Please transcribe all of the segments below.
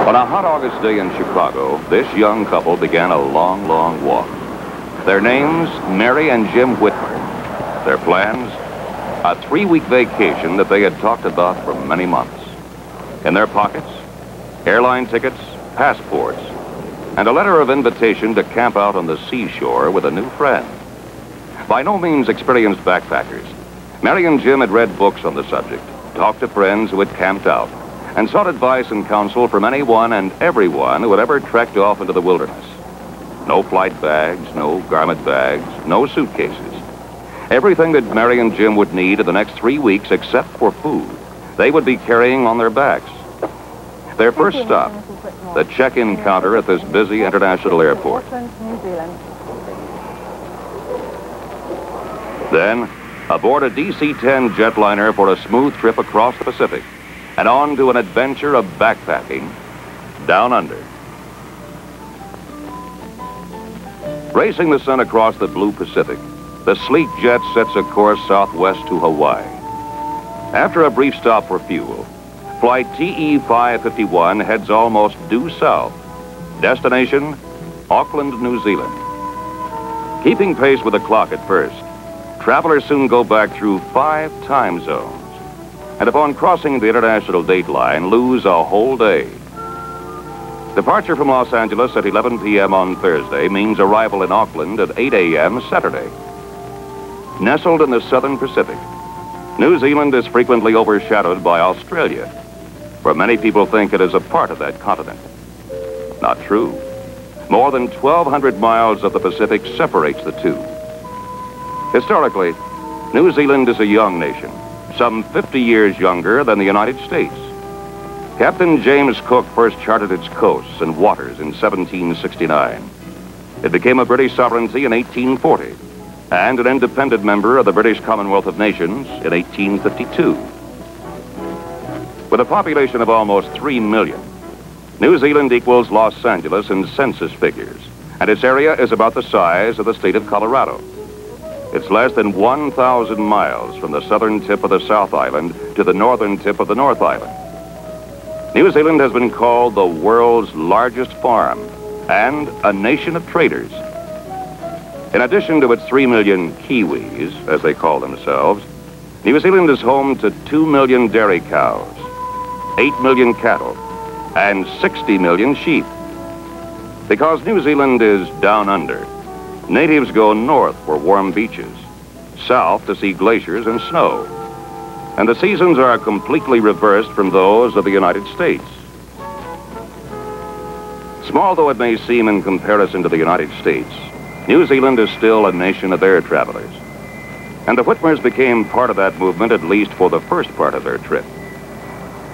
On a hot August day in Chicago, this young couple began a long, long walk. Their names, Mary and Jim Whitmer. Their plans, a 3-week vacation that they had talked about for many months. In their pockets, airline tickets, passports, and a letter of invitation to camp out on the seashore with a new friend. By no means experienced backpackers, Mary and Jim had read books on the subject, talked to friends who had camped out, and sought advice and counsel from anyone and everyone who had ever trekked off into the wilderness. No flight bags, no garment bags, no suitcases. Everything that Mary and Jim would need in the next 3 weeks except for food, they would be carrying on their backs. Their first stop, the check-in counter at this busy international airport. Then, aboard a DC-10 jetliner for a smooth trip across the Pacific, and on to an adventure of backpacking down under. Racing the sun across the blue Pacific, the sleek jet sets a course southwest to Hawaii. After a brief stop for fuel, flight TE-551 heads almost due south. Destination, Auckland, New Zealand. Keeping pace with the clock at first, travelers soon go back through 5 time zones, and upon crossing the international date line, lose a whole day. Departure from Los Angeles at 11 p.m. on Thursday means arrival in Auckland at 8 a.m. Saturday. Nestled in the southern Pacific, New Zealand is frequently overshadowed by Australia, where many people think it is a part of that continent. Not true. More than 1,200 miles of the Pacific separates the two. Historically, New Zealand is a young nation, some 50 years younger than the United States. Captain James Cook first charted its coasts and waters in 1769. It became a British sovereignty in 1840, and an independent member of the British Commonwealth of Nations in 1852. With a population of almost 3 million, New Zealand equals Los Angeles in census figures, and its area is about the size of the state of Colorado. It's less than 1,000 miles from the southern tip of the South Island to the northern tip of the North Island. New Zealand has been called the world's largest farm and a nation of traders. In addition to its 3 million Kiwis, as they call themselves, New Zealand is home to 2 million dairy cows, 8 million cattle, and 60 million sheep. Because New Zealand is down under, natives go north for warm beaches, south to see glaciers and snow. And the seasons are completely reversed from those of the United States. Small though it may seem in comparison to the United States, New Zealand is still a nation of air travelers. And the Whitmers became part of that movement, at least for the first part of their trip.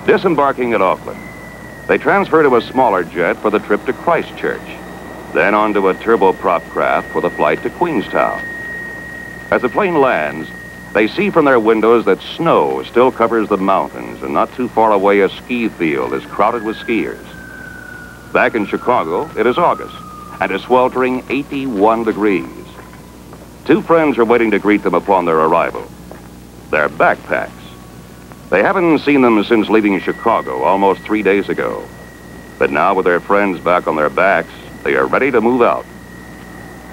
Disembarking at Auckland, they transfer to a smaller jet for the trip to Christchurch, then onto a turboprop craft for the flight to Queenstown. As the plane lands, they see from their windows that snow still covers the mountains, and not too far away a ski field is crowded with skiers. Back in Chicago, it is August, and a sweltering 81 degrees. 2 friends are waiting to greet them upon their arrival. Their backpacks. They haven't seen them since leaving Chicago almost 3 days ago. But now with their friends back on their backs, they are ready to move out.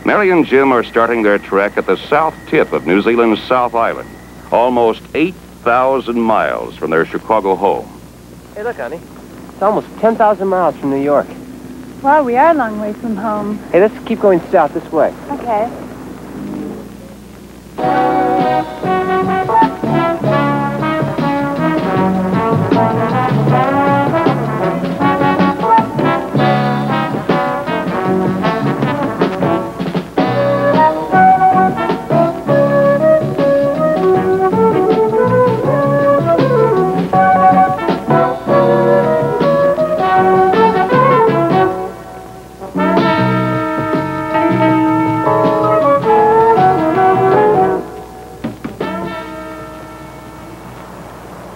Mary and Jim are starting their trek at the south tip of New Zealand's South Island, almost 8,000 miles from their Chicago home. Hey, look, honey. It's almost 10,000 miles from New York. Well, we are a long way from home. Hey, let's keep going south this way. Okay.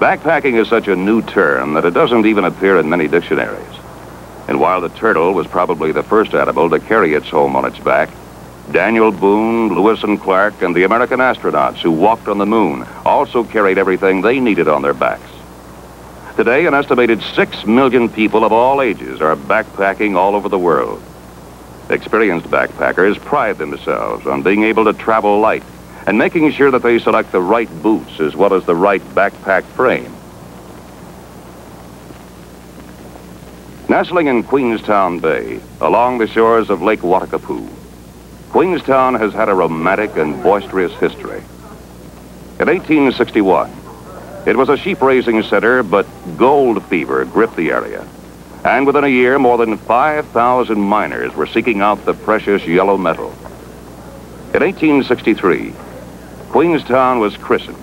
Backpacking is such a new term that it doesn't even appear in many dictionaries. And while the turtle was probably the first animal to carry its home on its back, Daniel Boone, Lewis and Clark, and the American astronauts who walked on the moon also carried everything they needed on their backs. Today, an estimated 6 million people of all ages are backpacking all over the world. Experienced backpackers pride themselves on being able to travel light and making sure that they select the right boots as well as the right backpack frame. Nestling in Queenstown Bay, along the shores of Lake Wakatapu, Queenstown has had a romantic and boisterous history. In 1861, it was a sheep-raising center, but gold fever gripped the area. And within a year, more than 5,000 miners were seeking out the precious yellow metal. In 1863, Queenstown was christened,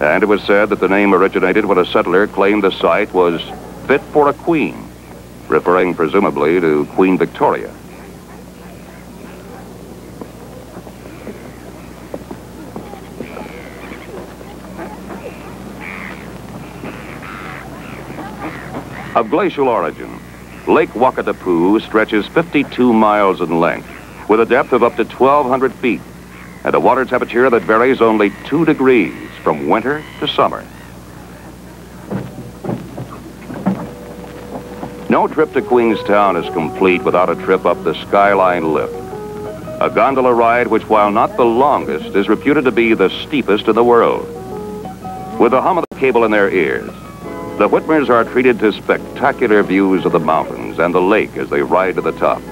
and it was said that the name originated when a settler claimed the site was fit for a queen, referring presumably to Queen Victoria. Of glacial origin, Lake Wakatapu stretches 52 miles in length, with a depth of up to 1,200 feet, and a water temperature that varies only 2 degrees from winter to summer. No trip to Queenstown is complete without a trip up the Skyline Lift, a gondola ride which, while not the longest, is reputed to be the steepest in the world. With the hum of the cable in their ears, the Whitmers are treated to spectacular views of the mountains and the lake as they ride to the top.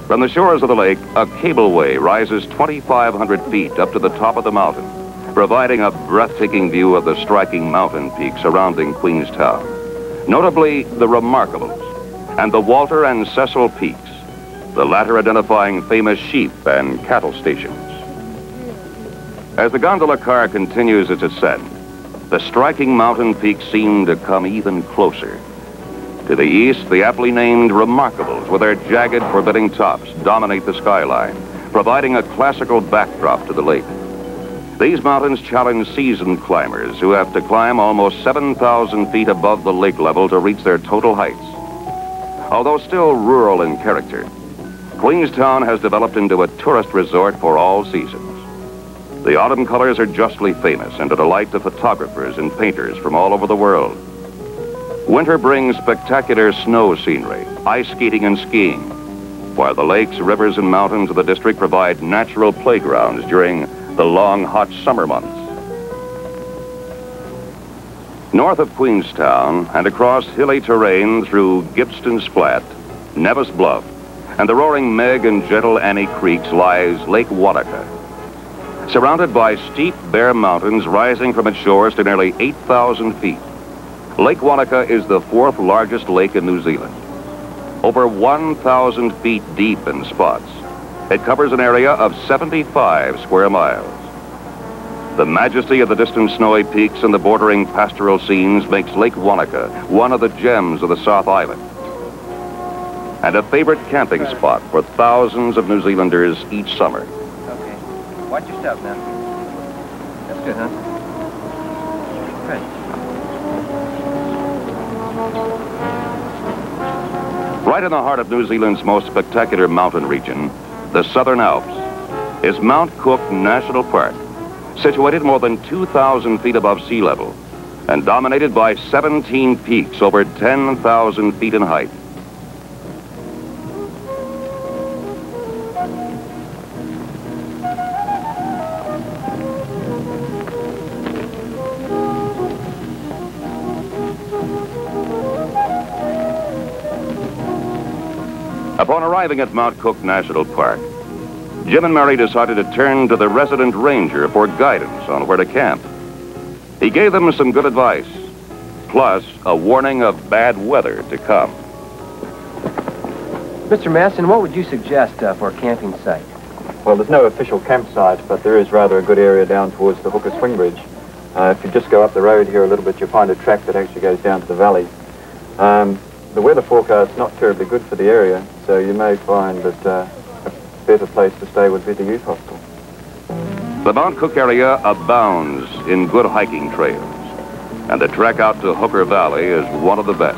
From the shores of the lake, a cableway rises 2,500 feet up to the top of the mountain, providing a breathtaking view of the striking mountain peaks surrounding Queenstown, notably the Remarkables and the Walter and Cecil Peaks, the latter identifying famous sheep and cattle stations. As the gondola car continues its ascent, the striking mountain peaks seem to come even closer. To the east, the aptly named Remarkables, with their jagged, forbidding tops, dominate the skyline, providing a classical backdrop to the lake. These mountains challenge seasoned climbers who have to climb almost 7,000 feet above the lake level to reach their total heights. Although still rural in character, Queenstown has developed into a tourist resort for all seasons. The autumn colors are justly famous and a delight to photographers and painters from all over the world. Winter brings spectacular snow scenery, ice skating and skiing, while the lakes, rivers, and mountains of the district provide natural playgrounds during the long, hot summer months. North of Queenstown and across hilly terrain through Gibston's Flat, Nevis Bluff, and the roaring Meg and gentle Annie Creeks lies Lake Wanaka. Surrounded by steep, bare mountains rising from its shores to nearly 8,000 feet, Lake Wanaka is the 4th largest lake in New Zealand. Over 1,000 feet deep in spots, it covers an area of 75 square miles. The majesty of the distant snowy peaks and the bordering pastoral scenes makes Lake Wanaka one of the gems of the South Island, and a favorite camping spot for thousands of New Zealanders each summer. Watch your step now. That's good, huh? Good. Right in the heart of New Zealand's most spectacular mountain region, the Southern Alps, is Mount Cook National Park, situated more than 2,000 feet above sea level and dominated by 17 peaks over 10,000 feet in height. Upon arriving at Mount Cook National Park, Jim and Mary decided to turn to the resident ranger for guidance on where to camp. He gave them some good advice, plus a warning of bad weather to come. Mr. Maston, what would you suggest for a camping site? Well, there's no official campsite, but there is rather a good area down towards the Hooker Swing Bridge. If you just go up the road here a little bit, you'll find a track that actually goes down to the valley. The weather forecast is not terribly good for the area, so you may find that a better place to stay would be the youth hostel. The Mount Cook area abounds in good hiking trails, and the trek out to Hooker Valley is one of the best.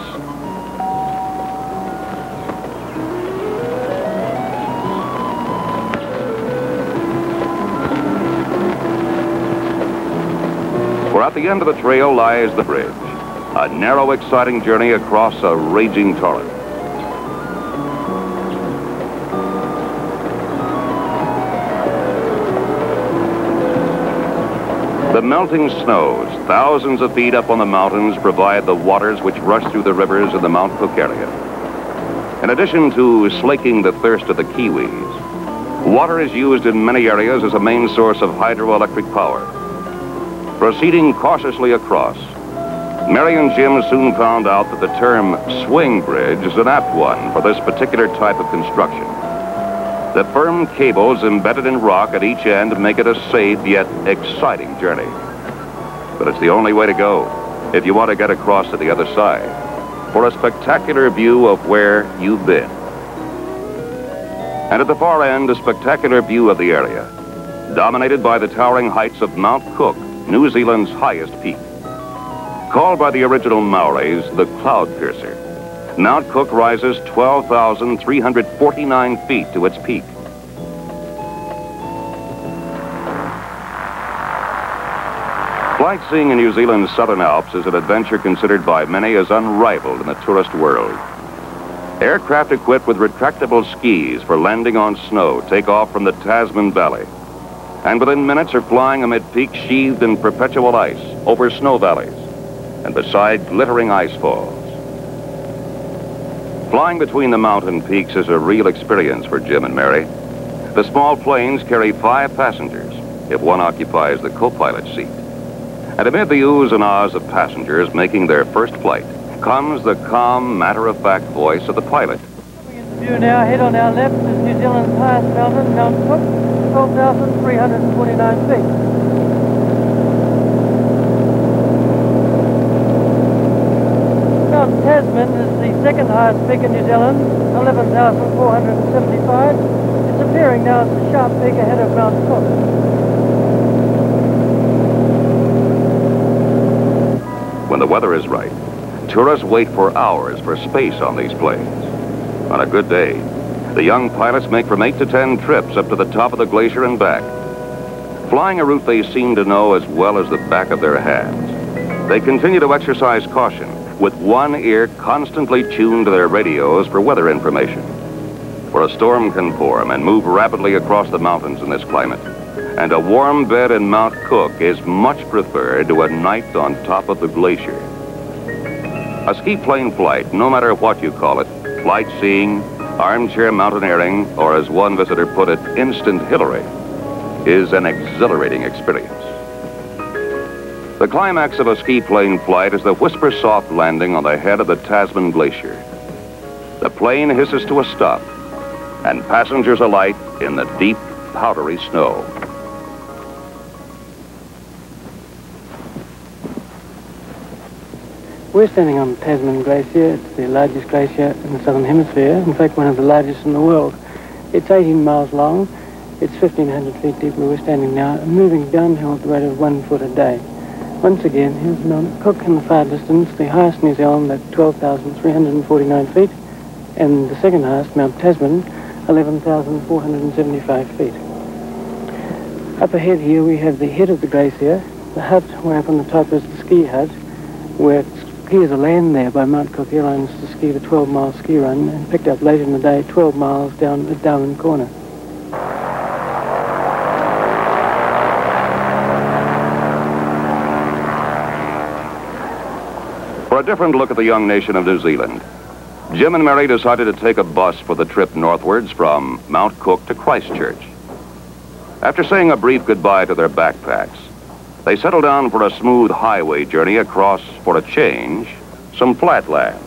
For at the end of the trail lies the bridge, A narrow, exciting journey across a raging torrent. The melting snows, thousands of feet up on the mountains, provide the waters which rush through the rivers in the Mount Cook area. In addition to slaking the thirst of the Kiwis, water is used in many areas as a main source of hydroelectric power. Proceeding cautiously across, Mary and Jim soon found out that the term swing bridge is an apt one for this particular type of construction. The firm cables embedded in rock at each end make it a safe yet exciting journey. But it's the only way to go if you want to get across to the other side for a spectacular view of where you've been. And at the far end, a spectacular view of the area, dominated by the towering heights of Mount Cook, New Zealand's highest peak. Called by the original Maoris the Cloud Piercer, Mount Cook rises 12,349 feet to its peak. Sightseeing in New Zealand's Southern Alps is an adventure considered by many as unrivaled in the tourist world. Aircraft equipped with retractable skis for landing on snow take off from the Tasman Valley, and within minutes are flying amid peaks sheathed in perpetual ice, over snow valleys, and beside glittering ice falls. Flying between the mountain peaks is a real experience for Jim and Mary. The small planes carry 5 passengers, if one occupies the co-pilot seat. And amid the oohs and ahs of passengers making their first flight comes the calm, matter-of-fact voice of the pilot. Coming into view now, head on our left is New Zealand's highest mountain, Mount Cook, 12,349 feet. Mount Tasman is the second highest peak in New Zealand, 11,475. It's appearing now as the sharp peak ahead of Mount Cook. When the weather is right, tourists wait for hours for space on these planes. On a good day, the young pilots make from 8 to 10 trips up to the top of the glacier and back, flying a route they seem to know as well as the back of their hands. They continue to exercise caution, with one ear constantly tuned to their radios for weather information. For a storm can form and move rapidly across the mountains in this climate, and a warm bed in Mount Cook is much preferred to a night on top of the glacier. A ski plane flight, no matter what you call it, flight seeing, armchair mountaineering, or as one visitor put it, instant Hillary, is an exhilarating experience. The climax of a ski plane flight is the whisper-soft landing on the head of the Tasman Glacier. The plane hisses to a stop, and passengers alight in the deep, powdery snow. We're standing on the Tasman Glacier. It's the largest glacier in the Southern Hemisphere, in fact one of the largest in the world. It's 18 miles long, it's 1,500 feet deep where we're standing now, and moving downhill at the rate of 1 foot a day. Once again, here's Mount Cook in the far distance, the highest in New Zealand at 12,349 feet, and the second highest, Mount Tasman, 11,475 feet. Up ahead here we have the head of the glacier. The hut way up on the top is the ski hut, where skiers are landed there by Mount Cook Airlines to ski the 12-mile ski run and picked up later in the day 12 miles down at Darwin Corner. For a different look at the young nation of New Zealand, Jim and Mary decided to take a bus for the trip northwards from Mount Cook to Christchurch. After saying a brief goodbye to their backpacks, they settled down for a smooth highway journey across, for a change, some flat land.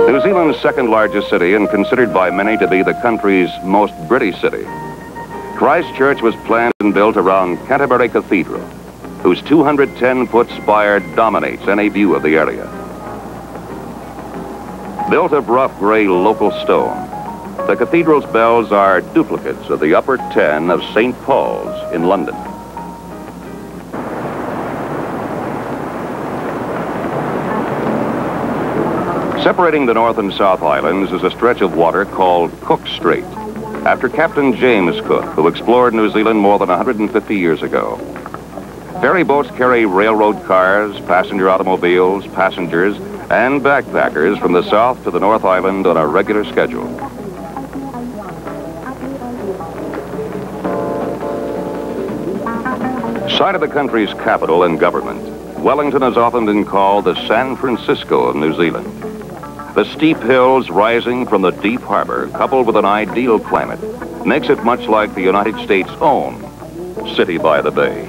New Zealand's second largest city and considered by many to be the country's most British city, Christchurch was planned and built around Canterbury Cathedral, whose 210-foot spire dominates any view of the area. Built of rough gray local stone, the cathedral's bells are duplicates of the upper 10 of St. Paul's in London. Separating the North and South Islands is a stretch of water called Cook Strait, after Captain James Cook, who explored New Zealand more than 150 years ago. Ferry boats carry railroad cars, passenger automobiles, passengers, and backpackers from the South to the North Island on a regular schedule. Site of the country's capital and government, Wellington has often been called the San Francisco of New Zealand. The steep hills rising from the deep harbor, coupled with an ideal climate, makes it much like the United States' own city by the bay.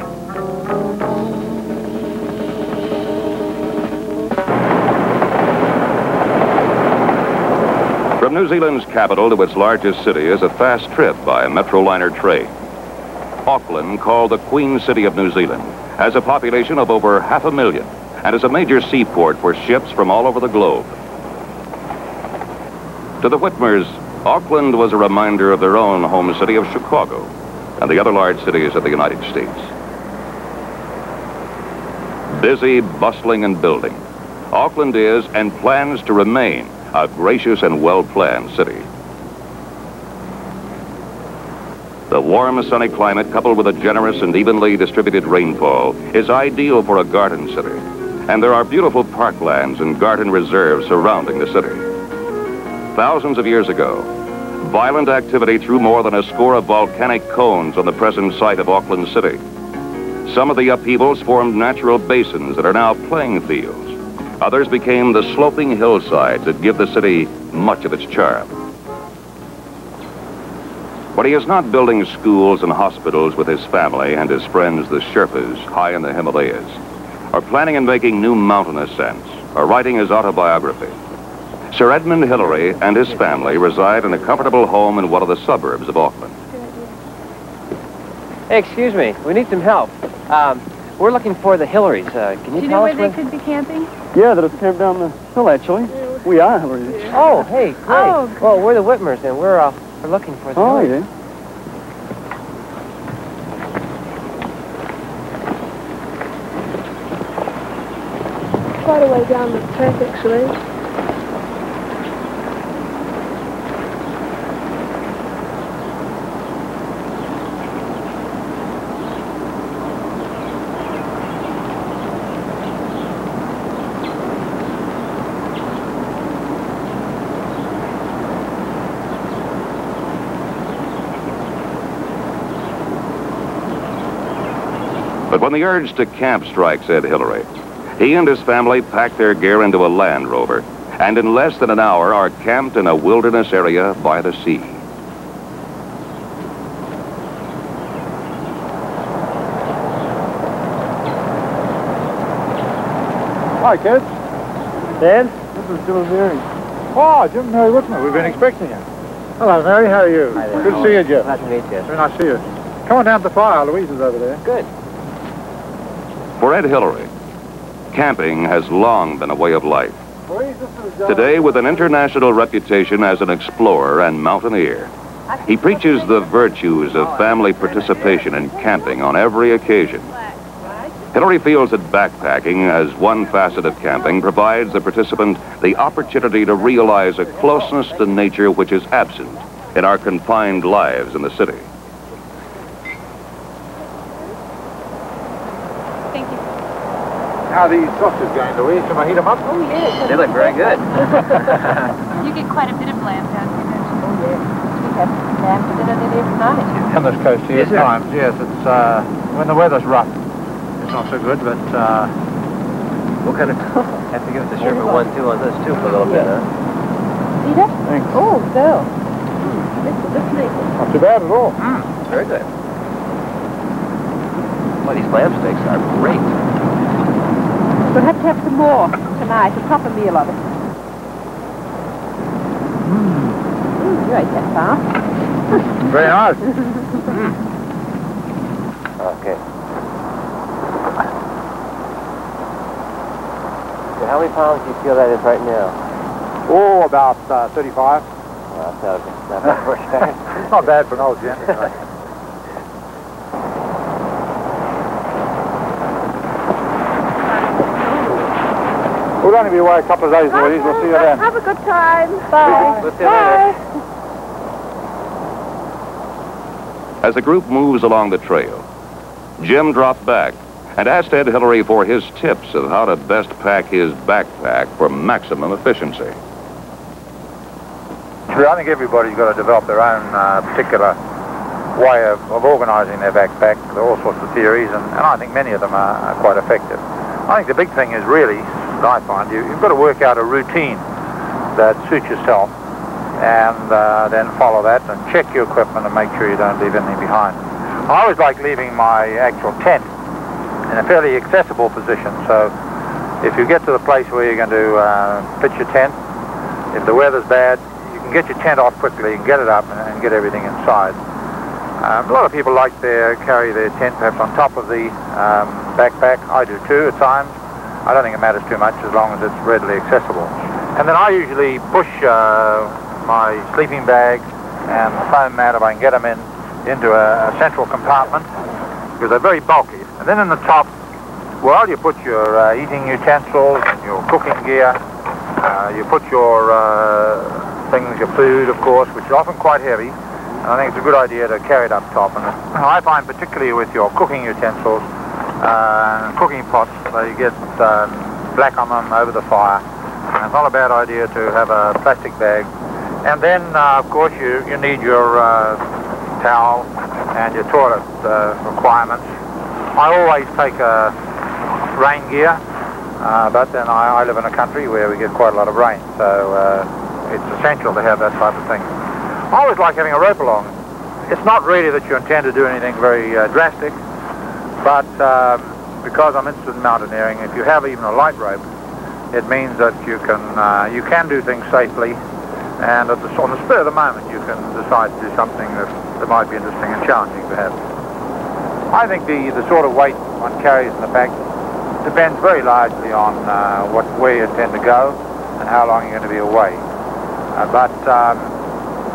From New Zealand's capital to its largest city is a fast trip by a Metroliner train. Auckland, called the Queen City of New Zealand, has a population of over 500,000 and is a major seaport for ships from all over the globe. To the Whitmers, Auckland was a reminder of their own home city of Chicago and the other large cities of the United States. Busy, bustling, and building, Auckland is and plans to remain a gracious and well-planned city. The warm, sunny climate, coupled with a generous and evenly distributed rainfall, is ideal for a garden city, and there are beautiful parklands and garden reserves surrounding the city. Thousands of years ago, violent activity threw more than a score of volcanic cones on the present site of Auckland City. Some of the upheavals formed natural basins that are now playing fields. Others became the sloping hillsides that give the city much of its charm. But he is not building schools and hospitals with his family and his friends, the Sherpas, high in the Himalayas, or planning and making new mountain ascents, or writing his autobiography. Sir Edmund Hillary and his family reside in a comfortable home in one of the suburbs of Auckland. Hey, excuse me. We need some help. We're looking for the Hillarys. Can you tell us? Do you know where they could be camping? Yeah, that'll camp down the hill, actually. We are Hillary. Oh, hey, great. Oh, good. Well, we're the Whitmers, and we're looking for the Hillarys. Yeah. Quite a way down the track, actually. But when the urge to camp strikes Ed Hillary, he and his family pack their gear into a Land Rover, and in less than an hour are camped in a wilderness area by the sea. Hi, kids. Dan? This is Jim and Mary. Oh, Jim and Mary Whitmer. We've been expecting you. Hello, Mary. How are you? Hi there. Good to see you, Jim. Nice to meet you. Very nice to see you. Come on down to the fire. Louise is over there. Good. For Ed Hillary, camping has long been a way of life. Louise, this is Today, with an international reputation as an explorer and mountaineer, he preaches the virtues of family participation in camping on every occasion. Hillary feels that backpacking, as one facet of camping, provides the participant the opportunity to realize a closeness to nature which is absent in our confined lives in the city. Thank you. How are these sausages going, Louise? Can I heat them up? Oh, yes. They look very good. You get quite a bit of lamb down here, don't you? Oh, yes. We have lamb for dinner there tonight. On this coast here Is at there? times, yes. It's when the weather's rough. It's not so good, but What kind of... Have to give it the Sherpa 1, 2 on this, too, for a little bit, huh? See that? thanks. Oh, no. This makes Not too bad at all. Very good. Well, these lamb steaks are great. We'll have to have some more tonight, a proper meal of it. You ate that fast. Very nice. Okay. So how many pounds do you feel that is right now? Oh, about 35. Well, that's not bad for a start. Not bad for an old gent. Well, going to be away a couple of days, ladies. We'll see you then. Have a good time. Bye. We'll see you later. As the group moves along the trail, Jim dropped back and asked Ed Hillary for his tips of how to best pack his backpack for maximum efficiency. I think everybody's got to develop their own particular way of organising their backpack. There are all sorts of theories, and I think many of them are quite effective. I think the big thing is really, I find, you've got to work out a routine that suits yourself, and then follow that and check your equipment and make sure you don't leave anything behind. I always like leaving my actual tent in a fairly accessible position, so if you get to the place where you're going to pitch your tent, if the weather's bad, you can get your tent off quickly and get it up and get everything inside. A lot of people like to carry their tent perhaps on top of the backpack. I do too at times. I don't think it matters too much as long as it's readily accessible. And then I usually push my sleeping bag and the foam mat, if I can get them into a central compartment, because they're very bulky. And then in the top, well, you put your eating utensils, your cooking gear, you put your things, your food, of course, which is often quite heavy. And I think it's a good idea to carry it up top. And I find particularly with your cooking utensils, cooking pots, they get black on them over the fire. And it's not a bad idea to have a plastic bag. And then, of course, you need your towel and your toilet requirements. I always take rain gear, but then I live in a country where we get quite a lot of rain, so it's essential to have that type of thing. I always like having a rope along. It's not really that you intend to do anything very drastic, but because I'm interested in mountaineering, if you have even a light rope, it means that you can do things safely, and on the spur of the moment you can decide to do something that might be interesting and challenging perhaps. I think the sort of weight one carries in the back depends very largely on where you intend to go and how long you're going to be away. But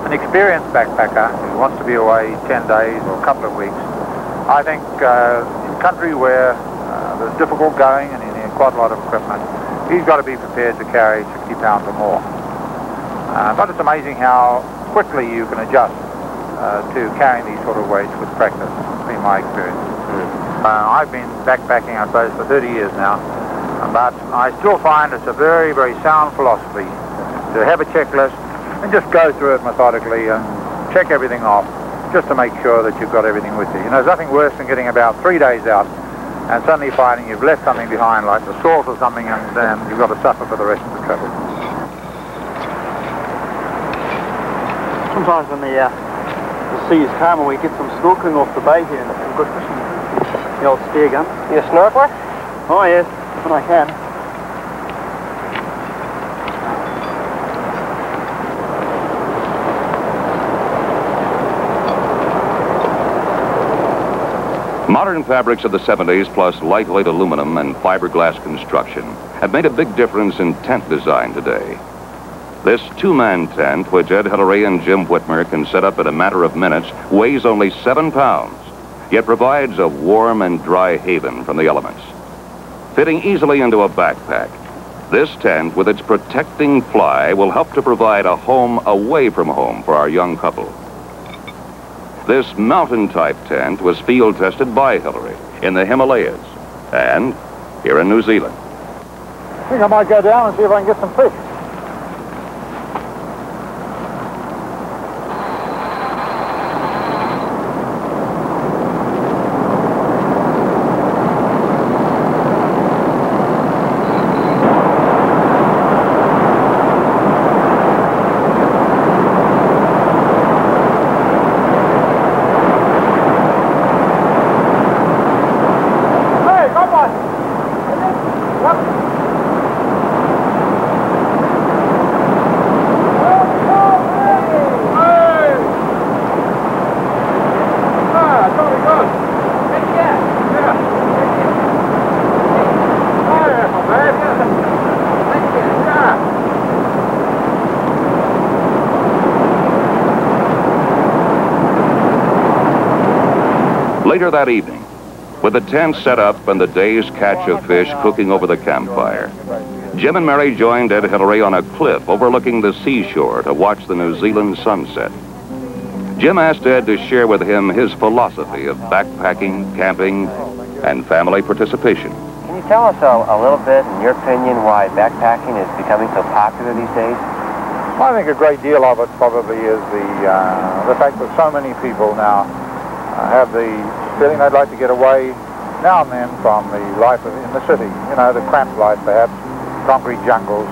an experienced backpacker who wants to be away 10 days or a couple of weeks, I think in a country where there's difficult going and you need quite a lot of equipment, he's got to be prepared to carry 60 pounds or more. But it's amazing how quickly you can adjust to carrying these sort of weights with practice, in my experience. I've been backpacking, I suppose, for 30 years now, but I still find it's a very, very sound philosophy to have a checklist and just go through it methodically and check everything off, just to make sure that you've got everything with you. You know, there's nothing worse than getting about 3 days out and suddenly finding you've left something behind, like the salt or something, and then you've got to suffer for the rest of the trip. Sometimes when the sea is calmer, we get some snorkeling off the bay here and some good fishing. The old spear gun. You a snorkeler? Oh yes, when I can. Modern fabrics of the 70s, plus lightweight aluminum and fiberglass construction, have made a big difference in tent design today. This two-man tent, which Ed Hillary and Jim Whitmer can set up in a matter of minutes, weighs only 7 pounds, yet provides a warm and dry haven from the elements. Fitting easily into a backpack, this tent, with its protecting fly, will help to provide a home away from home for our young couple. This mountain-type tent was field-tested by Hillary in the Himalayas and here in New Zealand. I think I might go down and see if I can get some fish. Later that evening, with the tent set up and the day's catch of fish cooking over the campfire, Jim and Mary joined Ed Hillary on a cliff overlooking the seashore to watch the New Zealand sunset. Jim asked Ed to share with him his philosophy of backpacking, camping, and family participation. Can you tell us a little bit, in your opinion, why backpacking is becoming so popular these days? I think a great deal of it probably is the fact that so many people now have the feeling they'd like to get away now and then from the life in the city, you know, the cramped life perhaps, concrete jungles,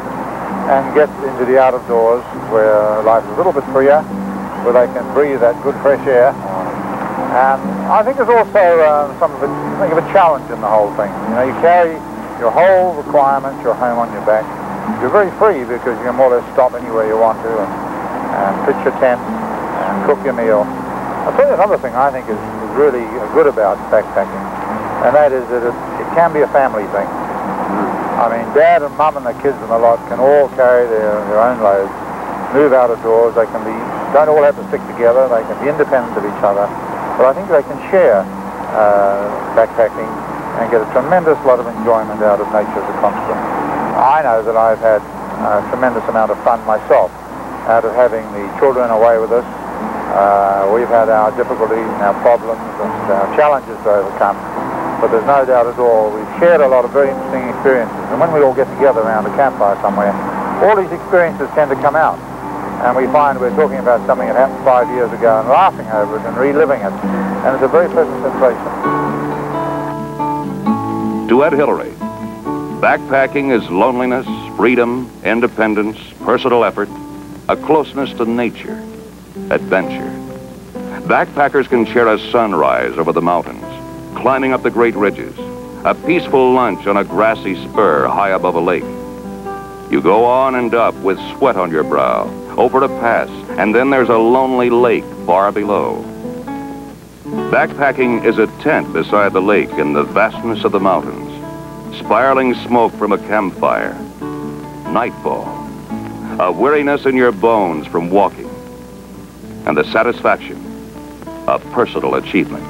and get into the out of doors where life is a little bit freer, where they can breathe that good fresh air. And I think there's also something of a challenge in the whole thing. You know, you carry your whole requirements, your home on your back. You're very free because you can more or less stop anywhere you want to and pitch your tent and cook your meal. I'll tell you another thing I think is really good about backpacking, and that is that it can be a family thing. I mean, Dad and Mum and the kids and the lot can all carry their own loads, move out of doors. They don't all have to stick together. They can be independent of each other. But I think they can share backpacking and get a tremendous lot of enjoyment out of nature as a constant. I know that I've had a tremendous amount of fun myself out of having the children away with us. We've had our difficulties and our problems and our challenges to overcome. But there's no doubt at all, we've shared a lot of very interesting experiences. And when we all get together around a campfire somewhere, all these experiences tend to come out. And we find we're talking about something that happened 5 years ago and laughing over it and reliving it. And it's a very pleasant sensation. To Ed Hillary, backpacking is loneliness, freedom, independence, personal effort, a closeness to nature, adventure. Backpackers can share a sunrise over the mountains, climbing up the great ridges, a peaceful lunch on a grassy spur high above a lake. You go on and up with sweat on your brow, over a pass, and then there's a lonely lake far below. Backpacking is a tent beside the lake in the vastness of the mountains, spiraling smoke from a campfire, nightfall, a weariness in your bones from walking, and the satisfaction of personal achievement.